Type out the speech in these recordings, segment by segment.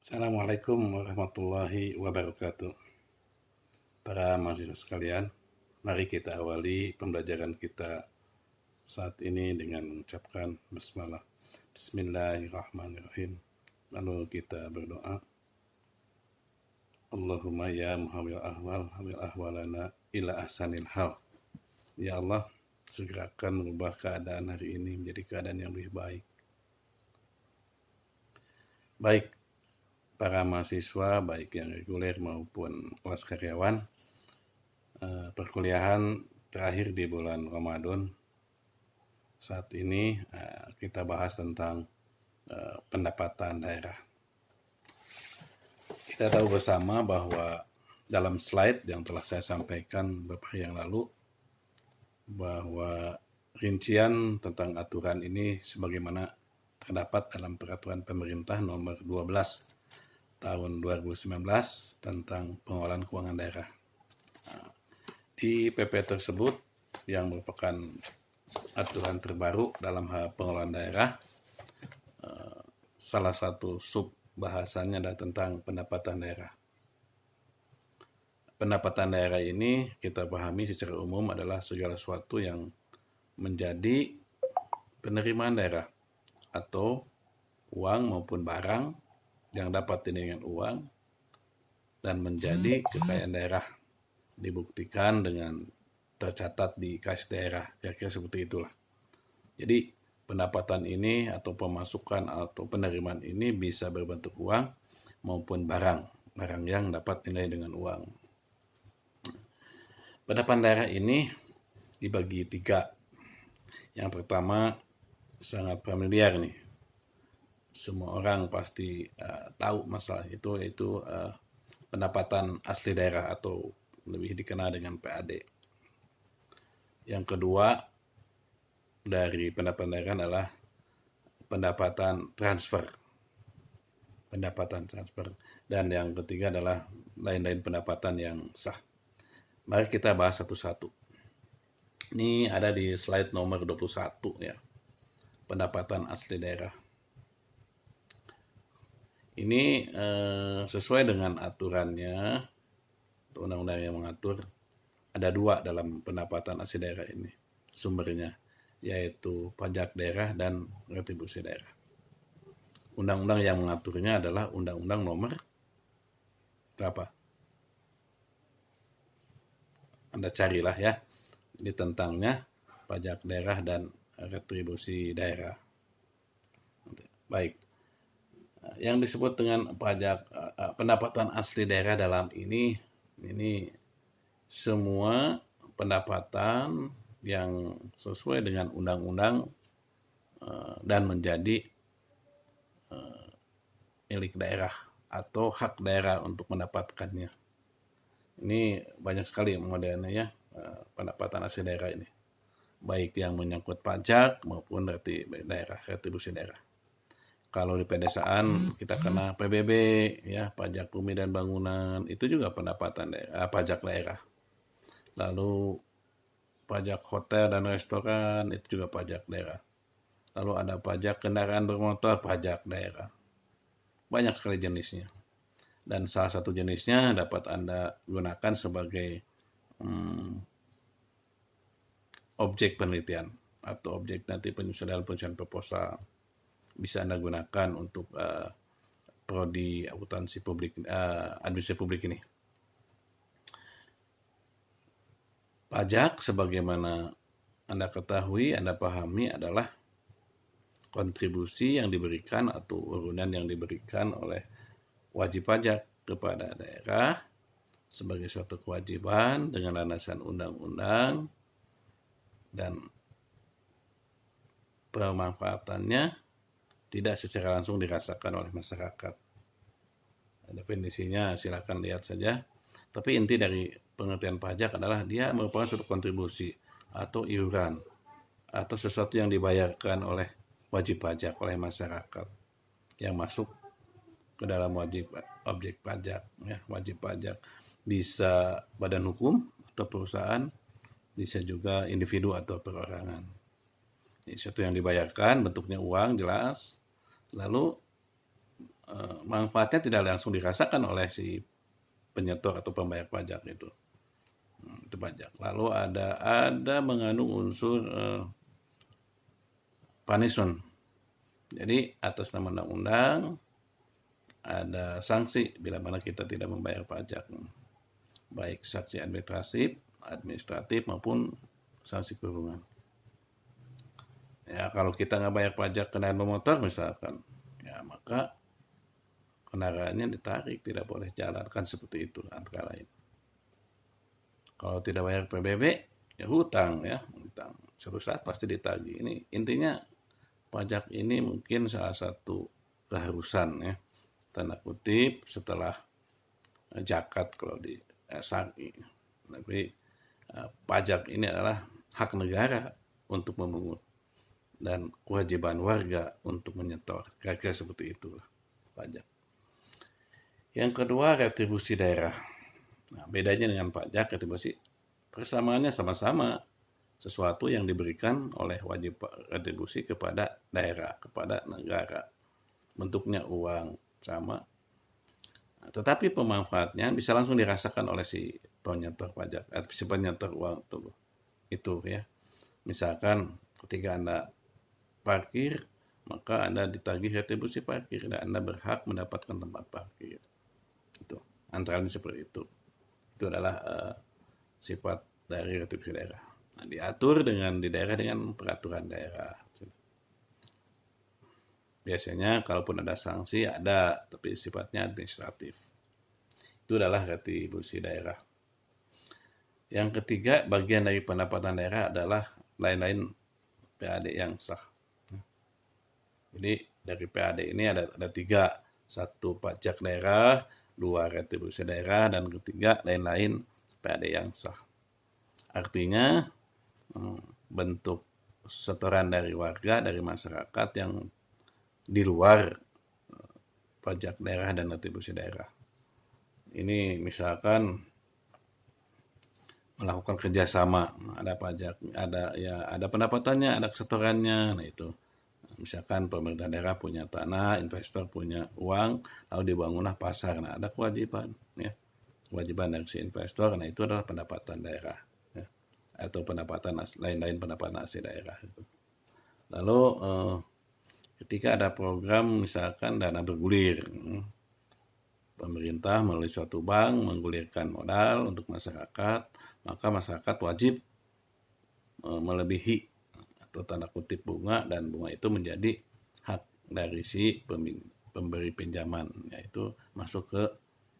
Assalamualaikum warahmatullahi wabarakatuh. Para mahasiswa sekalian, mari kita awali pembelajaran kita saat ini dengan mengucapkan basmalah. Bismillahirrahmanirrahim. Lalu kita berdoa. Allahumma ya muhawwil ahwal, hawil ahwalana ila ahsanil hal. Ya Allah, segerakan merubah keadaan hari ini menjadi keadaan yang lebih baik. Baik, para mahasiswa baik yang reguler maupun kelas karyawan, perkuliahan terakhir di bulan Ramadan. Saat ini kita bahas tentang pendapatan daerah. Kita tahu bersama bahwa dalam slide yang telah saya sampaikan beberapa hari yang lalu, bahwa rincian tentang aturan ini sebagaimana terdapat dalam peraturan pemerintah nomor 12 tahun 2019 tentang pengelolaan keuangan daerah. Di PP tersebut yang merupakan aturan terbaru dalam hal pengelolaan daerah, salah satu sub bahasannya adalah tentang pendapatan daerah. Pendapatan daerah ini kita pahami secara umum adalah segala sesuatu yang menjadi penerimaan daerah atau uang maupun barang yang dapat dinilai dengan uang dan menjadi kekayaan daerah, dibuktikan dengan tercatat di kas daerah, kira-kira seperti itulah. Jadi pendapatan ini atau pemasukan atau penerimaan ini bisa berbentuk uang maupun barang yang dapat dinilai dengan uang. Pendapatan daerah ini dibagi 3. Yang pertama sangat familiar nih, semua orang pasti tahu masalah itu, yaitu pendapatan asli daerah atau lebih dikenal dengan PAD. Yang kedua dari pendapatan daerah adalah pendapatan transfer. Dan yang ketiga adalah lain-lain pendapatan yang sah. Mari kita bahas satu-satu. Ini ada di slide nomor 21 ya. Pendapatan asli daerah. Ini sesuai dengan aturannya, undang-undang yang mengatur, ada 2 dalam pendapatan asli daerah ini sumbernya, yaitu pajak daerah dan retribusi daerah. Undang-undang yang mengaturnya adalah Undang-Undang nomor berapa? Anda carilah ya, di tentangnya pajak daerah dan retribusi daerah. Baik. Yang disebut dengan pajak pendapatan asli daerah dalam ini semua pendapatan yang sesuai dengan undang-undang dan menjadi milik daerah atau hak daerah untuk mendapatkannya. Ini banyak sekali modelnya ya, pendapatan asli daerah ini, baik yang menyangkut pajak maupun retribusi daerah. Kalau di pedesaan kita kena PBB ya, pajak bumi dan bangunan, itu juga pendapatan daerah, pajak daerah. Lalu pajak hotel dan restoran, itu juga pajak daerah. Lalu ada pajak kendaraan bermotor, pajak daerah. Banyak sekali jenisnya. Dan salah satu jenisnya dapat Anda gunakan sebagai objek penelitian atau objek nanti penyusunan proposal. Bisa Anda gunakan untuk prodi akuntansi publik, administrasi publik ini. Pajak sebagaimana Anda ketahui, Anda pahami adalah kontribusi yang diberikan atau urunan yang diberikan oleh wajib pajak kepada daerah sebagai suatu kewajiban dengan landasan undang-undang dan pemanfaatannya tidak secara langsung dirasakan oleh masyarakat. Definisinya silakan lihat saja. Tapi inti dari pengertian pajak adalah dia merupakan suatu kontribusi atau iuran atau sesuatu yang dibayarkan oleh wajib pajak oleh masyarakat yang masuk ke dalam objek pajak ya. Wajib pajak bisa badan hukum atau perusahaan, bisa juga individu atau perorangan. Ini sesuatu yang dibayarkan, bentuknya uang jelas, lalu manfaatnya tidak langsung dirasakan oleh si penyetor atau pembayar pajak itu. Itu pajak. Lalu ada mengandung unsur punishment. Jadi atas nama undang-undang ada sanksi bila mana kita tidak membayar pajak, baik sanksi administratif maupun sanksi kurungan. Ya, kalau kita nggak bayar pajak kendaraan bermotor misalkan, ya maka kendaraannya ditarik, tidak boleh jalan, kan seperti itu antara lain. Kalau tidak bayar PBB, ya hutang. Suatu saat pasti ditagih. Ini intinya pajak ini mungkin salah satu keharusan ya, tanda kutip setelah zakat kalau di SARI. Tapi pajak ini adalah hak negara untuk memungut dan kewajiban warga untuk menyetor. Kira-kira seperti itulah pajak. Yang kedua, retribusi daerah. Nah, bedanya dengan pajak, retribusi persamaannya sama-sama sesuatu yang diberikan oleh wajib retribusi kepada daerah, kepada negara. Bentuknya uang sama. Nah, tetapi pemanfaatnya bisa langsung dirasakan oleh si penyetor pajak, si penyetor uang itu ya. Misalkan ketika Anda parkir, maka Anda ditagih retribusi parkir dan Anda berhak mendapatkan tempat parkir. Itu antara lain seperti itu. Itu adalah sifat dari retribusi daerah. Nah, diatur di daerah dengan peraturan daerah. Biasanya kalaupun ada sanksi ada, tapi sifatnya administratif. Itu adalah retribusi daerah. Yang ketiga, bagian dari pendapatan daerah adalah lain-lain PAD yang sah. Jadi dari PAD ini ada tiga. Satu, pajak daerah, dua, retribusi daerah, dan ketiga, lain-lain PAD yang sah. Artinya bentuk setoran dari warga, dari masyarakat yang di luar pajak daerah dan retribusi daerah. Ini misalkan melakukan kerjasama, ada pajak, ada pendapatannya, ada setorannya. Nah itu, misalkan pemerintah daerah punya tanah, investor punya uang, lalu dibangunlah pasar. Nah ada kewajiban, ya, kewajiban dari si investor. Nah itu adalah pendapatan daerah, ya, atau pendapatan lain-lain pendapatan asli daerah. Itu. Lalu ketika ada program misalkan dana bergulir, pemerintah melalui suatu bank menggulirkan modal untuk masyarakat, maka masyarakat wajib melebihi atau tanda kutip bunga, dan bunga itu menjadi hak dari si pemberi pinjaman, yaitu masuk ke,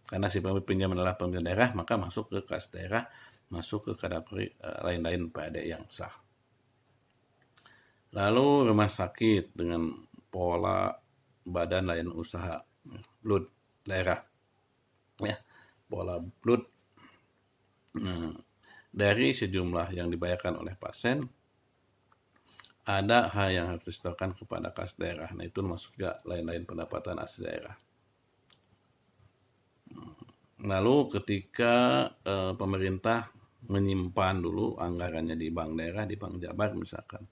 karena si pemberi pinjaman adalah pemerintah daerah, maka masuk ke kas daerah, masuk ke kategori lain-lain PAD yang sah. Lalu rumah sakit dengan pola badan layanan usaha BLUD daerah, ya, pola BLUD. Dari sejumlah yang dibayarkan oleh pasien, ada hal yang harus disetorkan kepada kas daerah. Nah itu masuk juga lain-lain pendapatan asli daerah. Lalu ketika pemerintah menyimpan dulu anggarannya di bank daerah, di Bank Jabar misalkan,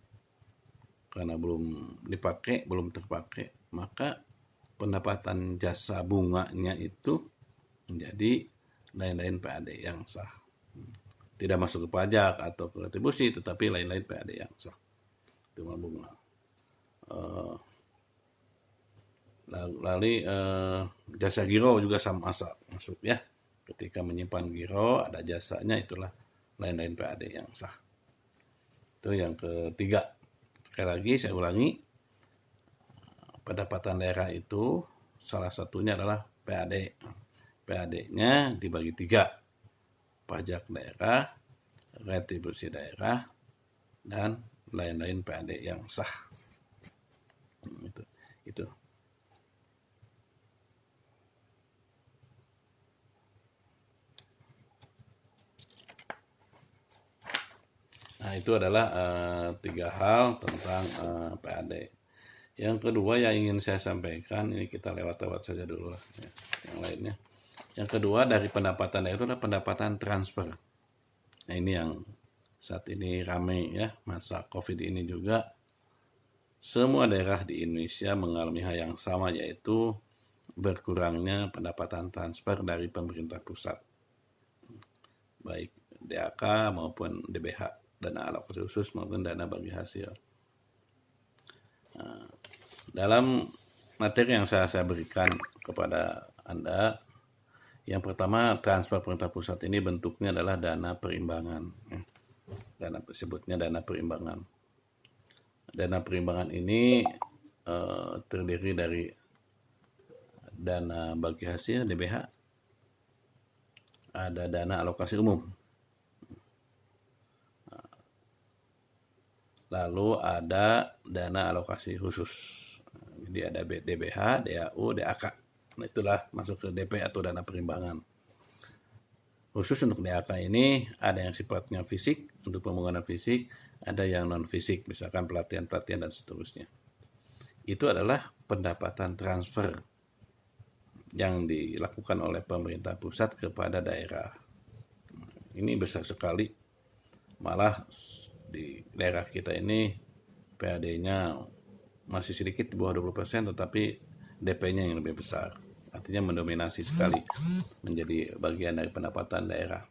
karena belum dipakai, belum terpakai, maka pendapatan jasa bunganya itu menjadi lain-lain PAD yang sah. Tidak masuk ke pajak atau ke retribusi, tetapi lain-lain PAD yang sah. Itu bunga. Lalu jasa giro juga sama masuk ya. Ketika menyimpan giro ada jasanya, itulah lain-lain PAD yang sah. Itu yang ketiga. Sekali lagi saya ulangi, pendapatan daerah itu salah satunya adalah PAD. PAD-nya dibagi tiga. Pajak daerah, retribusi daerah, dan lain-lain PAD yang sah. Itu. Nah itu adalah tiga hal tentang PAD. Yang kedua yang ingin saya sampaikan, ini kita lewat-lewat saja dulu lah, ya, yang lainnya. Yang kedua dari pendapatan daerah itu adalah pendapatan transfer. Nah ini yang saat ini ramai ya, masa COVID ini juga semua daerah di Indonesia mengalami hal yang sama, yaitu berkurangnya pendapatan transfer dari pemerintah pusat, baik DAK maupun DBH, dana alokasi khusus maupun dana bagi hasil. Dalam materi yang saya berikan kepada Anda, yang pertama, transfer pemerintah pusat ini bentuknya adalah dana perimbangan. Dana sebutnya dana perimbangan. Dana perimbangan ini terdiri dari dana bagi hasil DBH, ada dana alokasi umum, lalu ada dana alokasi khusus. Jadi ada DBH, DAU, DAK. Nah, itulah masuk ke DP atau dana perimbangan. Khusus untuk DAK ini ada yang sifatnya fisik untuk pembangunan fisik, ada yang non fisik, misalkan pelatihan-pelatihan dan seterusnya. Itu adalah pendapatan transfer yang dilakukan oleh pemerintah pusat kepada daerah. Ini besar sekali. Malah di daerah kita ini PAD-nya masih sedikit di bawah 20%, tetapi DP-nya yang lebih besar. Artinya mendominasi sekali menjadi bagian dari pendapatan daerah.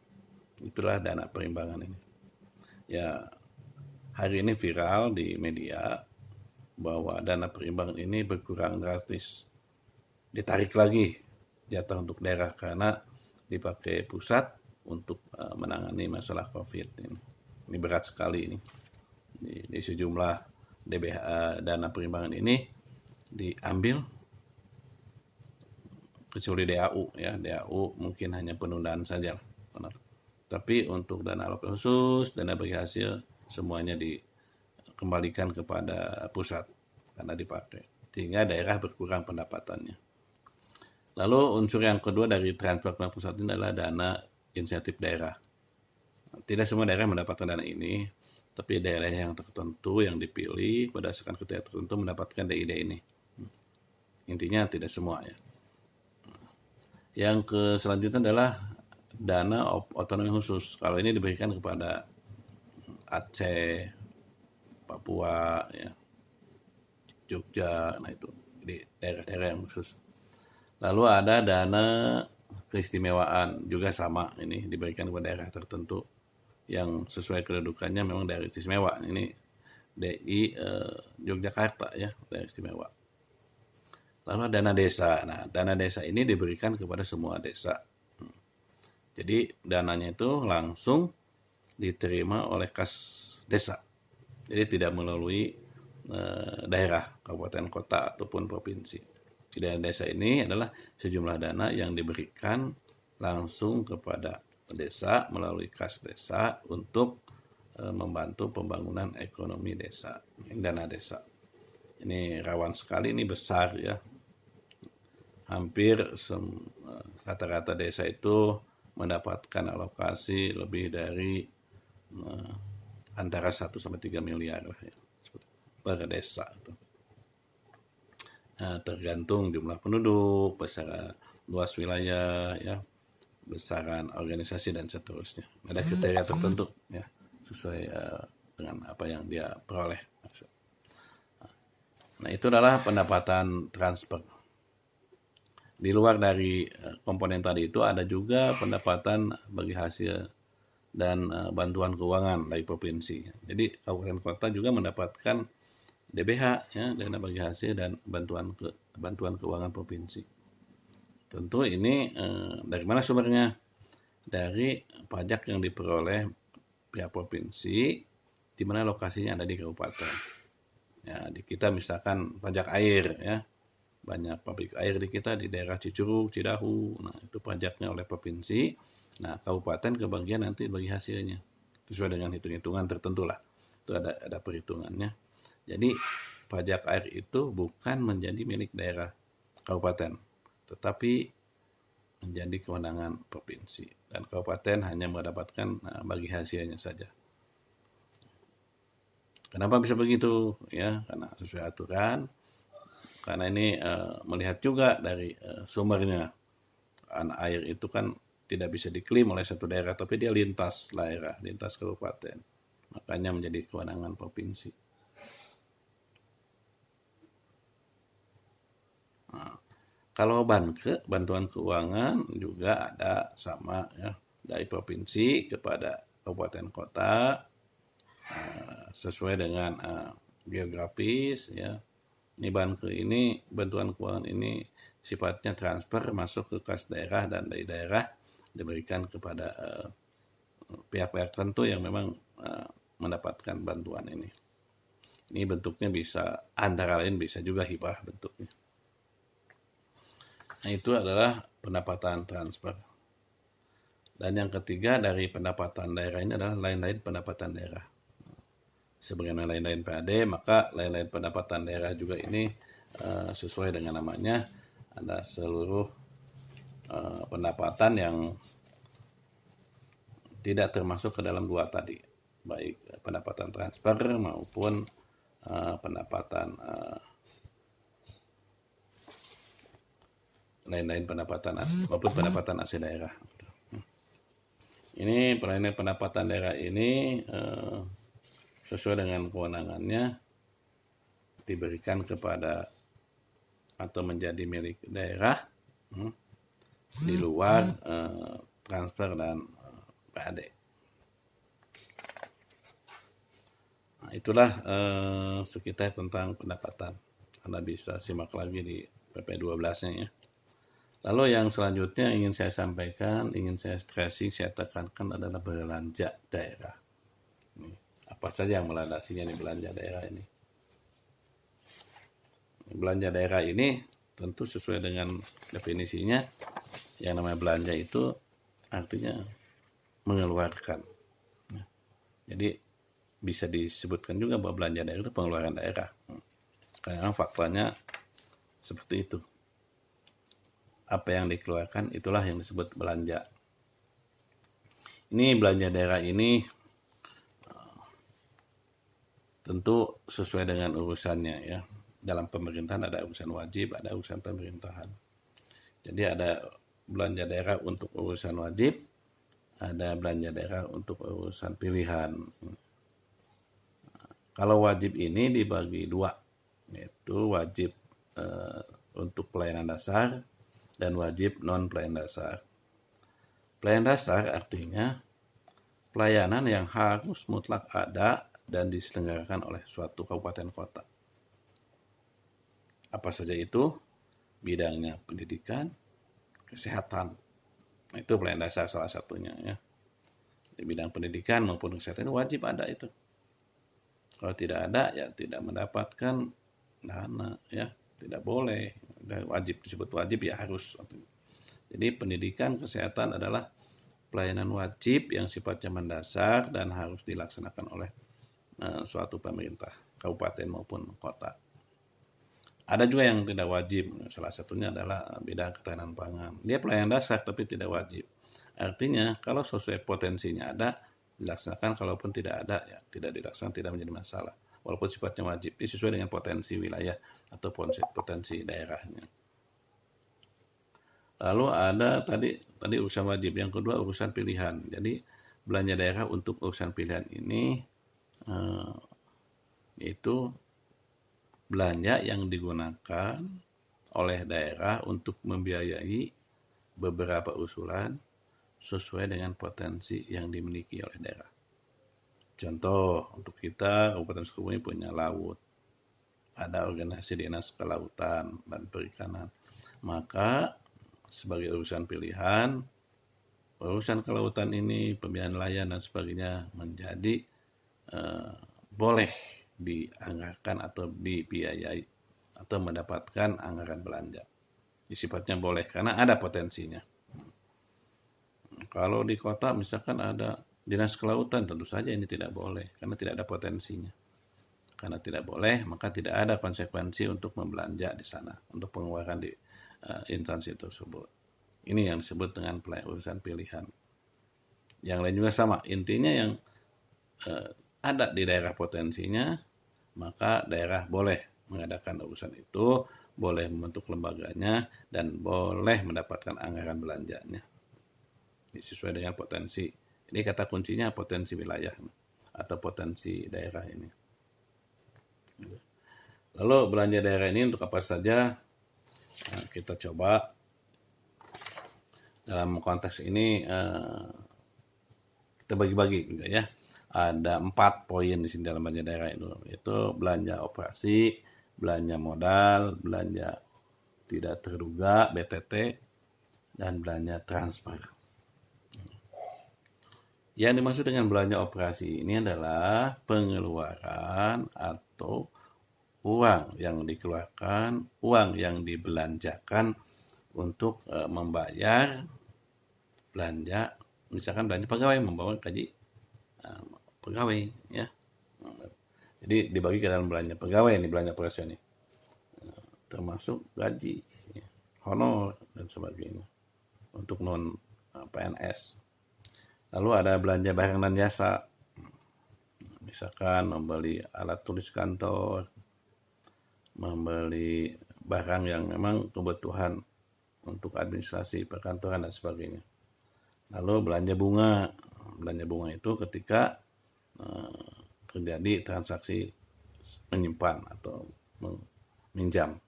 Itulah dana perimbangan ini. Ya, hari ini viral di media bahwa dana perimbangan ini berkurang drastis. Ditarik lagi jatah untuk daerah karena dipakai pusat untuk menangani masalah COVID ini. Ini berat sekali ini. Di sejumlah DBH, dana perimbangan ini diambil, kecuali DAU ya. DAU mungkin hanya penundaan saja. Tapi untuk dana alokasi khusus, dana bagi hasil, semuanya dikembalikan kepada pusat karena dipakai. Sehingga daerah berkurang pendapatannya. Lalu unsur yang kedua dari transfer ke pusat ini adalah dana insentif daerah. Tidak semua daerah mendapatkan dana ini, tapi daerah yang tertentu yang dipilih berdasarkan kriteria tertentu mendapatkan DID ini. Intinya tidak semua ya. Yang selanjutnya adalah dana otonomi khusus. Kalau ini diberikan kepada Aceh, Papua, ya, Jogja, nah itu di daerah-daerah yang khusus. Lalu ada dana keistimewaan, juga sama, ini diberikan kepada daerah tertentu yang sesuai kedudukannya memang daerah istimewa. Ini DI Yogyakarta ya, daerah istimewa. Lalu dana desa. Nah, dana desa ini diberikan kepada semua desa. Jadi dananya itu langsung diterima oleh kas desa. Jadi tidak melalui daerah, kabupaten, kota ataupun provinsi. Dana desa ini adalah sejumlah dana yang diberikan langsung kepada desa melalui kas desa untuk membantu pembangunan ekonomi desa. Ini dana desa. Ini rawan sekali, ini besar ya. Hampir rata-rata desa itu mendapatkan alokasi lebih dari antara 1 sampai 3 miliar lah ya, per desa itu. Tergantung jumlah penduduk, besar luas wilayah, ya, besaran organisasi dan seterusnya. Ada kriteria tertentu ya, sesuai dengan apa yang dia peroleh. Nah, itu adalah pendapatan transfer. Di luar dari komponen tadi itu ada juga pendapatan bagi hasil dan bantuan keuangan dari provinsi. Jadi kabupaten kota juga mendapatkan DBH ya, dana bagi hasil dan bantuan keuangan provinsi. Tentu ini dari mana sumbernya? Dari pajak yang diperoleh pihak provinsi di mana lokasinya ada di kabupaten. Ya, di kita misalkan pajak air ya. Banyak pabrik air di kita di daerah Cicurug, Cidahu. Nah, itu pajaknya oleh provinsi. Nah, kabupaten kebagian nanti bagi hasilnya. Sesuai dengan hitung-hitungan tertentu lah. Itu ada perhitungannya. Jadi pajak air itu bukan menjadi milik daerah kabupaten, tetapi menjadi kewenangan provinsi. Dan kabupaten hanya mendapatkan bagi hasilnya saja. Kenapa bisa begitu? Ya, karena sesuai aturan. Karena ini melihat juga dari sumbernya. Karena air itu kan tidak bisa diklaim oleh satu daerah, tapi dia lintas daerah, lintas kabupaten. Makanya menjadi kewenangan provinsi. Nah, Kalau bantuan keuangan juga ada sama ya, dari provinsi kepada kabupaten kota sesuai dengan geografis ya. Ini bantuan keuangan ini sifatnya transfer masuk ke kas daerah dan dari daerah diberikan kepada pihak-pihak tertentu yang memang mendapatkan bantuan ini. Ini bentuknya bisa antara lain bisa juga hibah bentuknya. Nah, itu adalah pendapatan transfer. Dan yang ketiga dari pendapatan daerah ini adalah lain-lain pendapatan daerah. Sebagaimana lain-lain PAD, maka lain-lain pendapatan daerah juga ini sesuai dengan namanya, ada seluruh pendapatan yang tidak termasuk ke dalam dua tadi, baik pendapatan transfer maupun pendapatan lain-lain pendapatan maupun pendapatan asli daerah. Ini lain-lain pendapatan daerah ini sesuai dengan kewenangannya diberikan kepada atau menjadi milik daerah di luar transfer dan PAD. Nah, itulah sekitar tentang pendapatan. Anda bisa simak lagi di PP 12-nya ya. Lalu yang selanjutnya ingin saya sampaikan, ingin saya stressing, saya tekankan adalah belanja daerah. Ini, apa saja yang melandasinya nih belanja daerah ini? Belanja daerah ini tentu sesuai dengan definisinya, yang namanya belanja itu artinya mengeluarkan. Jadi bisa disebutkan juga bahwa belanja daerah itu pengeluaran daerah. Karena faktanya seperti itu. Apa yang dikeluarkan itulah yang disebut belanja. Ini belanja daerah ini tentu sesuai dengan urusannya ya. Dalam pemerintahan ada urusan wajib, ada urusan pemerintahan. Jadi ada belanja daerah untuk urusan wajib, ada belanja daerah untuk urusan pilihan. Kalau wajib ini dibagi dua, yaitu wajib untuk pelayanan dasar dan wajib non-pelayanan dasar. Pelayanan dasar artinya pelayanan yang harus mutlak ada dan diselenggarakan oleh suatu kabupaten kota. Apa saja itu? Bidangnya pendidikan, kesehatan. Itu pelayanan dasar salah satunya ya. Di bidang pendidikan maupun kesehatan itu wajib ada itu. Kalau tidak ada ya tidak mendapatkan dana ya, tidak boleh. Wajib disebut wajib ya harus. Jadi pendidikan kesehatan adalah pelayanan wajib yang sifatnya mendasar dan harus dilaksanakan oleh suatu pemerintah, kabupaten maupun kota. Ada juga yang tidak wajib, salah satunya adalah bidang ketahanan pangan. Dia pelayanan dasar tapi tidak wajib. Artinya kalau sesuai potensinya ada, dilaksanakan, kalaupun tidak ada ya tidak dilaksanakan, tidak menjadi masalah. Walaupun sifatnya wajib, sesuai dengan potensi wilayah atau potensi daerahnya. Lalu ada tadi urusan wajib, yang kedua urusan pilihan. Jadi belanja daerah untuk urusan pilihan ini itu belanja yang digunakan oleh daerah untuk membiayai beberapa usulan sesuai dengan potensi yang dimiliki oleh daerah. Contoh, untuk kita, Kabupaten Sukabumi punya laut. Ada organisasi dinas kelautan dan perikanan. Maka, sebagai urusan pilihan, urusan kelautan ini, pembinaan nelayan dan sebagainya menjadi boleh dianggarkan atau dibiayai atau mendapatkan anggaran belanja. Sifatnya boleh, karena ada potensinya. Kalau di kota misalkan ada dinas kelautan, tentu saja ini tidak boleh karena tidak ada potensinya. Karena tidak boleh, maka tidak ada konsekuensi untuk membelanja di sana, untuk pengeluaran di instansi tersebut. Ini yang disebut dengan urusan pilihan. Yang lain juga sama, intinya yang ada di daerah potensinya, maka daerah boleh mengadakan urusan itu, boleh membentuk lembaganya, dan boleh mendapatkan anggaran belanjanya. Sesuai dengan potensi. Ini kata kuncinya potensi wilayah atau potensi daerah ini. Lalu belanja daerah ini untuk apa saja? Nah, kita coba dalam konteks ini kita bagi-bagi juga ya. Ada 4 poin di sini dalam belanja daerah itu belanja operasi, belanja modal, belanja tidak terduga BTT, dan belanja transfer. Yang dimaksud dengan belanja operasi ini adalah pengeluaran atau uang yang dikeluarkan, uang yang dibelanjakan untuk membayar belanja, misalkan belanja pegawai, membawa gaji pegawai ya. Jadi dibagi ke dalam belanja pegawai ini, belanja operasi ini, termasuk gaji, honor dan sebagainya untuk non PNS. Lalu ada belanja barang dan jasa, misalkan membeli alat tulis kantor, membeli barang yang memang kebutuhan untuk administrasi perkantoran dan sebagainya. Lalu belanja bunga itu ketika terjadi transaksi menyimpan atau meminjam.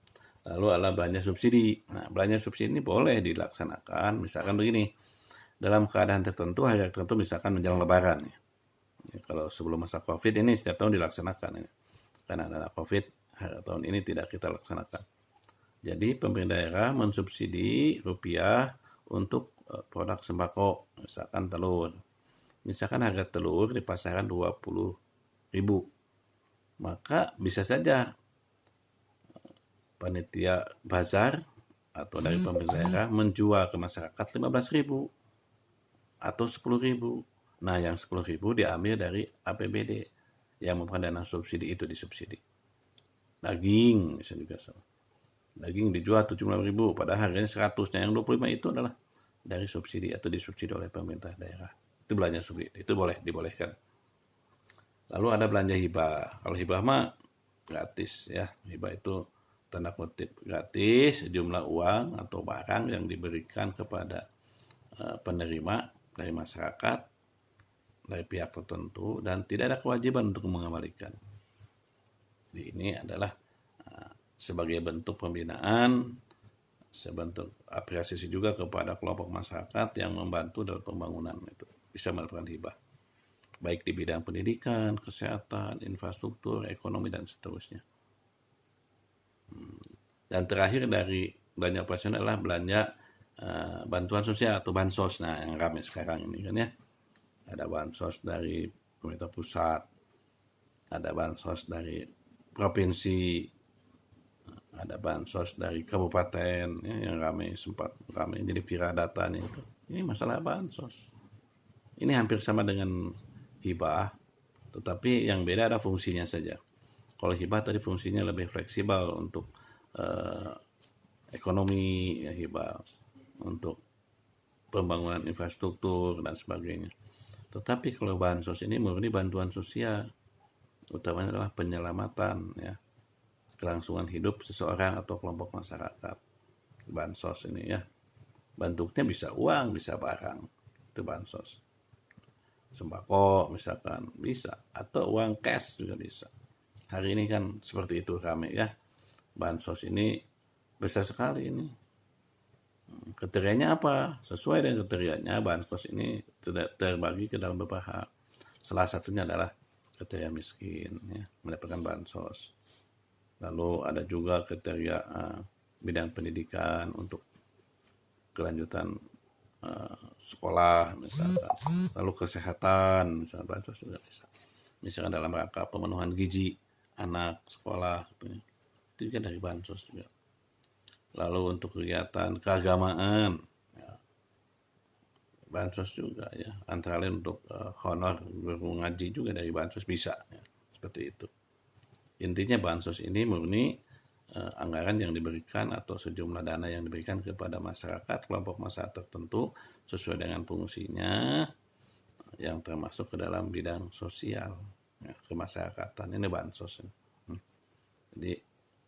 Lalu ada belanja subsidi. Nah, belanja subsidi ini boleh dilaksanakan, misalkan begini, dalam keadaan tertentu, hari tertentu, misalkan menjelang lebaran. Ya, kalau sebelum masa COVID ini setiap tahun dilaksanakan. Ya. Karena ada COVID, hari tahun ini tidak kita laksanakan. Jadi pemerintah daerah mensubsidi rupiah untuk produk sembako, misalkan telur. Misalkan harga telur di pasaran 20.000, maka bisa saja panitia bazar atau dari pemerintah daerah menjual ke masyarakat 15.000 atau 10.000. Nah, yang 10.000 diambil dari APBD yang merupakan dana subsidi, itu disubsidi. Daging bisa juga sama. Daging dijual 75.000 padahal harganya 100. Nah, yang 25 itu adalah dari subsidi atau disubsidi oleh pemerintah daerah. Itu belanja subsidi, itu dibolehkan. Lalu ada belanja hibah. Kalau hibah mah gratis ya. Hibah itu tanda kutip gratis, sejumlah uang atau barang yang diberikan kepada penerima dari masyarakat, dari pihak tertentu, dan tidak ada kewajiban untuk mengembalikan. Jadi ini adalah sebagai bentuk pembinaan, sebentuk apresiasi juga kepada kelompok masyarakat yang membantu dalam pembangunan itu. Bisa melakukan hibah, baik di bidang pendidikan, kesehatan, infrastruktur, ekonomi, dan seterusnya. Dan terakhir dari belanja operasional adalah belanja bantuan sosial atau bansos. Nah, yang ramai sekarang ini kan ya, ada bansos dari pemerintah pusat, ada bansos dari provinsi, ada bansos dari kabupaten ya, yang sempat ramai jadi viral datanya itu. Ini masalah bansos. Ini hampir sama dengan hibah, tetapi yang beda ada fungsinya saja. Kalau hibah tadi fungsinya lebih fleksibel untuk ekonomi, ya, hibah untuk pembangunan infrastruktur dan sebagainya. Tetapi kalau bansos ini murni bantuan sosial, utamanya adalah penyelamatan ya, kelangsungan hidup seseorang atau kelompok masyarakat. Bansos ini ya, bentuknya bisa uang, bisa barang, itu bansos. Sembako misalkan bisa, atau uang cash juga bisa. Hari ini kan seperti itu ramai ya. Bansos ini besar sekali ini. Kriterianya apa? Sesuai dengan kriterianya, bansos ini tidak terbagi ke dalam beberapa hal. Salah satunya adalah kriteria miskin ya, mendapatkan bansos. Lalu ada juga kriteria bidang pendidikan untuk kelanjutan sekolah misalkan. Lalu kesehatan misalkan bansos juga bisa. Misalkan dalam rangka pemenuhan gizi anak sekolah gitu. Itu juga dari bansos juga. Lalu untuk kegiatan keagamaan ya, bansos juga ya, antara lain untuk honor guru ngaji juga dari bansos bisa ya, seperti itu. Intinya bansos ini murni anggaran yang diberikan atau sejumlah dana yang diberikan kepada masyarakat, kelompok masyarakat tertentu sesuai dengan fungsinya yang termasuk ke dalam bidang sosial ya, kemasyarakatan. Ini bansos. Jadi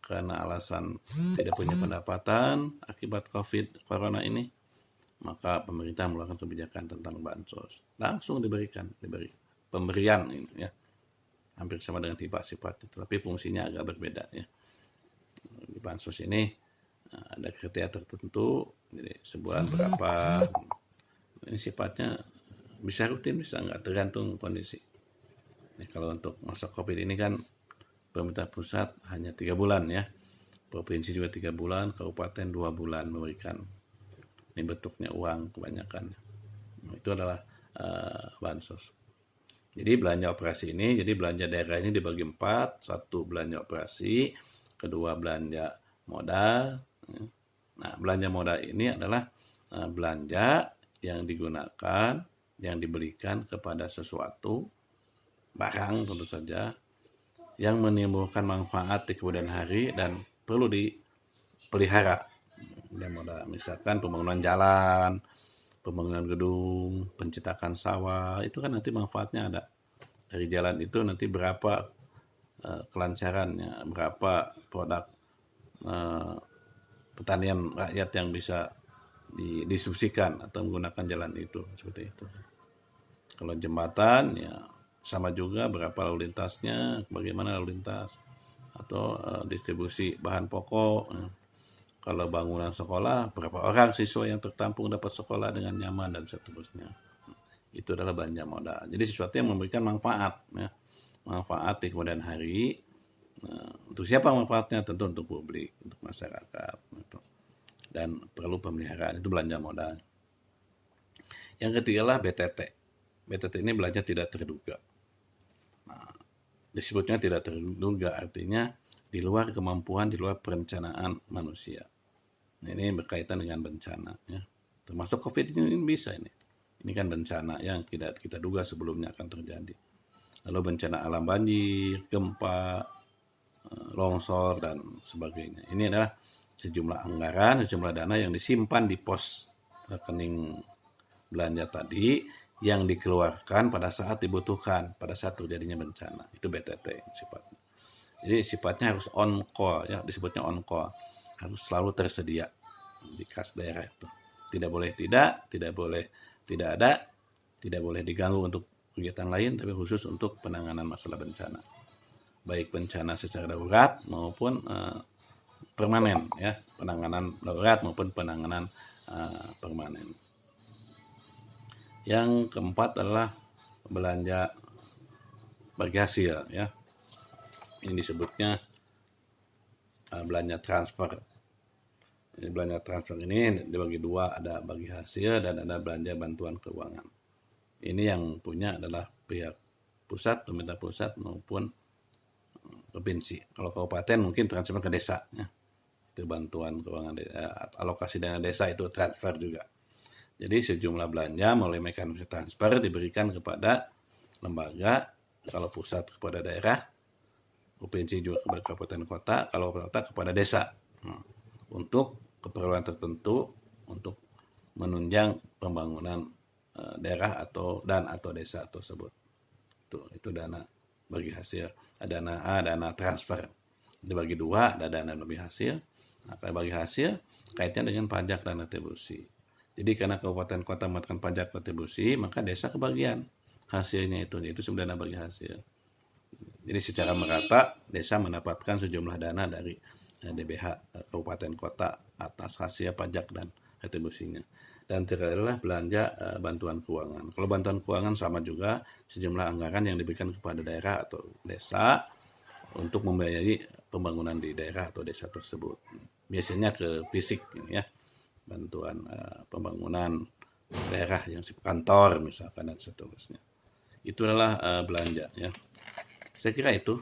karena alasan tidak punya pendapatan akibat COVID corona ini, maka pemerintah melakukan kebijakan tentang bansos. Langsung diberi pemberian ini ya. Hampir sama dengan hibah sifatnya, tapi fungsinya agak berbeda ya. Di bansos ini ada kriteria tertentu, jadi sebulan berapa. Ini sifatnya bisa rutin, bisa nggak, tergantung kondisi. Nah, kalau untuk masa COVID ini kan pemerintah pusat hanya 3 bulan ya, provinsi juga 3 bulan, kabupaten 2 bulan memberikan. Ini bentuknya uang kebanyakan. Itu adalah bansos. Jadi belanja operasi ini, jadi belanja daerah ini dibagi 4. Satu, belanja operasi. Kedua, belanja modal. Nah, belanja modal ini adalah belanja yang digunakan, yang diberikan kepada sesuatu, barang tentu saja, yang menimbulkan manfaat di kemudian hari dan perlu dipelihara. Dan modal, misalkan pembangunan jalan, pembangunan gedung, pencetakan sawah, itu kan nanti manfaatnya ada. Dari jalan itu nanti berapa kelancarannya, berapa produk pertanian rakyat yang bisa disubsidikan atau menggunakan jalan itu, seperti itu. Kalau jembatan ya sama juga, berapa lalu lintasnya, bagaimana lalu lintas, atau distribusi bahan pokok. Kalau bangunan sekolah, berapa orang siswa yang tertampung dapat sekolah dengan nyaman dan seterusnya. Itu adalah belanja modal. Jadi sesuatu yang memberikan manfaat, ya. Manfaat di kemudian hari. Untuk siapa manfaatnya? Tentu untuk publik, untuk masyarakat. Dan perlu pemeliharaan, itu belanja modal. Yang ketiga lah BTT. BTT ini belanja tidak terduga. Nah, disebutnya tidak terduga, artinya di luar kemampuan, di luar perencanaan manusia. Nah, ini berkaitan dengan bencana, ya. Termasuk COVID ini bisa ini. Ini kan bencana yang tidak kita duga sebelumnya akan terjadi. Lalu bencana alam banjir, gempa, longsor, dan sebagainya. Ini adalah sejumlah anggaran, sejumlah dana yang disimpan di pos rekening belanja tadi, yang dikeluarkan pada saat dibutuhkan, pada saat terjadinya bencana. Itu BTT sifatnya. Jadi sifatnya harus on call, ya, disebutnya on call. Harus selalu tersedia di kas daerah itu. Tidak boleh tidak boleh tidak ada, tidak boleh diganggu untuk kegiatan lain, tapi khusus untuk penanganan masalah bencana. Baik bencana secara darurat maupun permanen, ya, penanganan darurat maupun penanganan permanen. Yang keempat adalah belanja bagi hasil, ya. Ini disebutnya belanja transfer. Ini belanja transfer ini dibagi dua, ada bagi hasil dan ada belanja bantuan keuangan. Ini yang punya adalah pihak pusat, pemerintah pusat maupun provinsi. Kalau kabupaten mungkin transfer ke desa, ya. Itu bantuan keuangan, alokasi dana desa itu transfer juga. Jadi sejumlah belanja melalui mekanisme transfer diberikan kepada lembaga, kalau pusat kepada daerah, provinsi juga kepada kabupaten kota, kalau kota kepada desa. Untuk keperluan tertentu, untuk menunjang pembangunan daerah atau desa tersebut. Itu dana bagi hasil. Ada dana transfer. Dibagi dua, ada dana bagi hasil. Nah, bagi hasil kaitnya dengan pajak dan retribusi. Jadi karena kabupaten kota mendapatkan pajak retribusi, maka desa kebagian hasilnya itu sebenarnya bagi hasil. Jadi secara merata desa mendapatkan sejumlah dana dari DBH kabupaten kota atas hasil pajak dan retribusinya. Dan terakhir adalah belanja bantuan keuangan. Kalau bantuan keuangan sama juga, sejumlah anggaran yang diberikan kepada daerah atau desa untuk membiayai pembangunan di daerah atau desa tersebut. Biasanya ke fisik, ya, bantuan pembangunan daerah yang kantor misalkan dan seterusnya. Itu adalah belanja, ya. Saya kira itu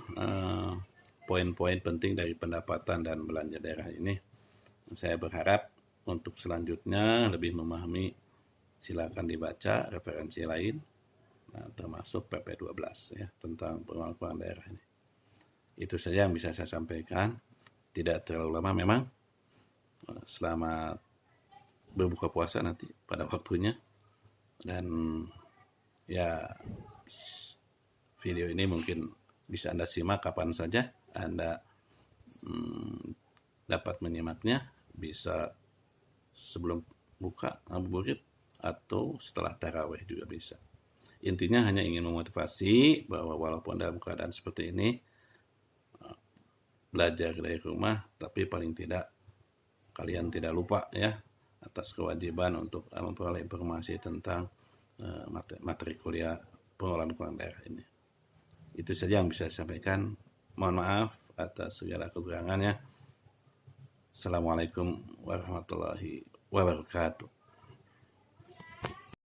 poin-poin penting dari pendapatan dan belanja daerah ini. Saya berharap untuk selanjutnya lebih memahami, silakan dibaca referensi lain, termasuk PP 12, ya, tentang pengelolaan keuangan daerah ini. Itu saja yang bisa saya sampaikan. Tidak terlalu lama memang. Selamat berbuka puasa nanti pada waktunya. Dan ya, video ini mungkin bisa Anda simak kapan saja Anda dapat menyimaknya, bisa sebelum buka ngabuburit atau setelah tarawih juga bisa. Intinya hanya ingin memotivasi bahwa walaupun dalam keadaan seperti ini, belajar dari rumah, tapi paling tidak kalian tidak lupa ya atas kewajiban untuk memperoleh informasi tentang materi kuliah pengelolaan keuangan daerah ini. Itu saja yang bisa saya sampaikan. Mohon maaf atas segala kekurangannya. Assalamualaikum warahmatullahi wabarakatuh.